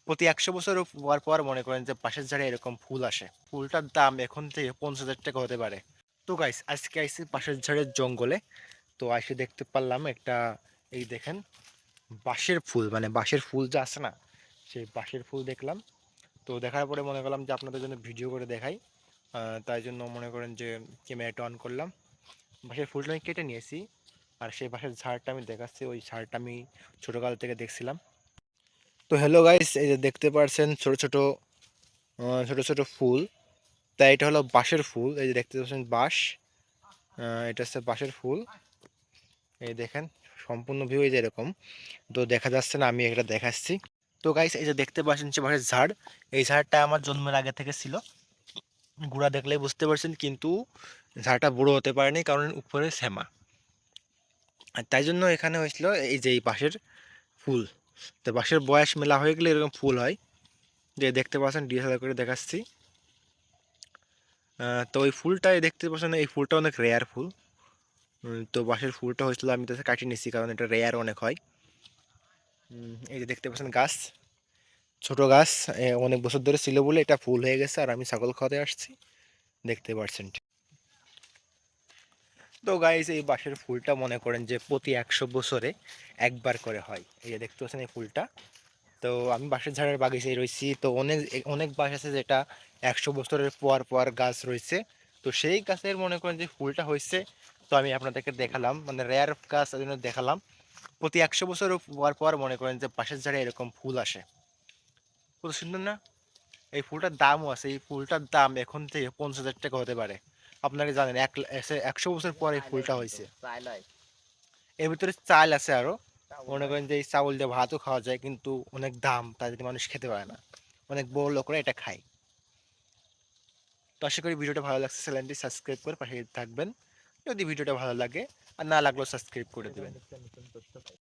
প্রতি ১০০ বছর পর পর মনে করেন যে বাঁশের ঝাড়ে এরকম ফুল আসে। ফুলটার দাম এখন থেকে ৫০,০০০ টাকা হতে পারে। তো গাইস আজকে আইছি বাঁশের ঝাড়ের জঙ্গলে। তো আইসে দেখতে পারলাম একটা, এই দেখেন, বাঁশের ফুল, মানে বাঁশের ফুল যা আছে না, সেই বাঁশের ফুল দেখলাম। তো দেখার পরে মনে করলাম যে আপনাদের জন্য ভিডিও করে দেখাই। তাই জন্য মনে করেন যে ক্যামেরাটা অন করলাম। বাঁশের ফুলটা আমি কেটে নিয়েছি, আর সেই বাঁশের ঝাড়টা আমি দেখাচ্ছি। ওই ঝাড়টা আমি ছোটোকাল থেকে দেখছিলাম। তো হ্যালো গাইস, এই যে দেখতে পাচ্ছেন ছোট ছোট ছোট ছোট ফুল। তাই এটা হলো বাঁশের ফুল। এই যে দেখতে পাচ্ছেন বাঁশ, এটা হচ্ছে বাঁশের ফুল। এই দেখেন সম্পূর্ণ ভিউ এই যে এরকম। তো দেখা যাচ্ছে না, আমি এটা দেখাচ্ছি। তো গাইস এই যে দেখতে পাচ্ছেন যে বাঁশের ঝাড়, এই ঝাড়টা আমার জন্মের আগে থেকে ছিল। গুড়া দেখলেই বুঝতে পারছেন, কিন্তু ঝাড়টা বড় হতে পারেনি কারণ উপরে শ্যামা। আর তাই জন্য এখানে হয়েছিল এই যে এই বাঁশের ফুল। তো বাঁশের বয়স মেলা হয়ে গেলে এরকম ফুল হয়। যে দেখতে পাচ্ছেন, ডিএসএলআর করে দেখাচ্ছি। তো ওই ফুলটাই দেখতে পাচ্ছেন, এই ফুলটা অনেক রেয়ার ফুল। তো বাঁশের ফুলটা হয়েছিল, আমি তো কাটিয়ে নিচ্ছি কারণ এটা রেয়ার অনেক হয়। এই যে দেখতে পাচ্ছেন গাছ, ছোট গাছ, অনেক বছর ধরে ছিল বলে এটা ফুল হয়ে গেছে, আর আমি ছাগল খাওয়াতে আসছি, দেখতে পাচ্ছেন। তো গাইস এই বাঁশের ফুলটা মনে করেন যে প্রতি ১০০ বছরে একবার করে হয়। এই যে দেখতে পাচ্ছেন এই ফুলটা। তো আমি বাঁশের ঝাড়ের বাগিচায় রয়েছি, তো অনেক অনেক বাঁশ আছে যেটা ১০০ বছরের পর পর গাছ রয়েছে। তো সেই গাছের মনে করেন যে ফুলটা হয়েছে। তো আমি আপনাদেরকে দেখালাম, মানে রেয়ার গাছ ওই জন্য দেখালাম। প্রতি ১০০ বছর পর পর মনে করেন যে বাঁশের ঝাড়ে এরকম ফুল আসে। কত সুন্দর না? এই ফুলটার দামও আছে। এই ফুলটার দাম এখন থেকে ৫০,০০০ টাকা হতে পারে। আপনারা জানেন ১০০ বছর পর এই ফুলটা হয়েছে। এর ভিতরে চাল আছে আরো। মনে করেন যে এই চাউল দিয়ে ভাতও খাওয়া যায়, কিন্তু অনেক দাম, তাই যদি মানুষ খেতে পারে না। অনেক বড় লোকরা এটা খায়। তো আশা করি ভিডিওটা ভালো লাগছে, চ্যানেলটি সাবস্ক্রাইব করে পাশে থাকবেন যদি ভিডিওটা ভালো লাগে, আর না লাগলেও সাবস্ক্রাইব করে দেবেন।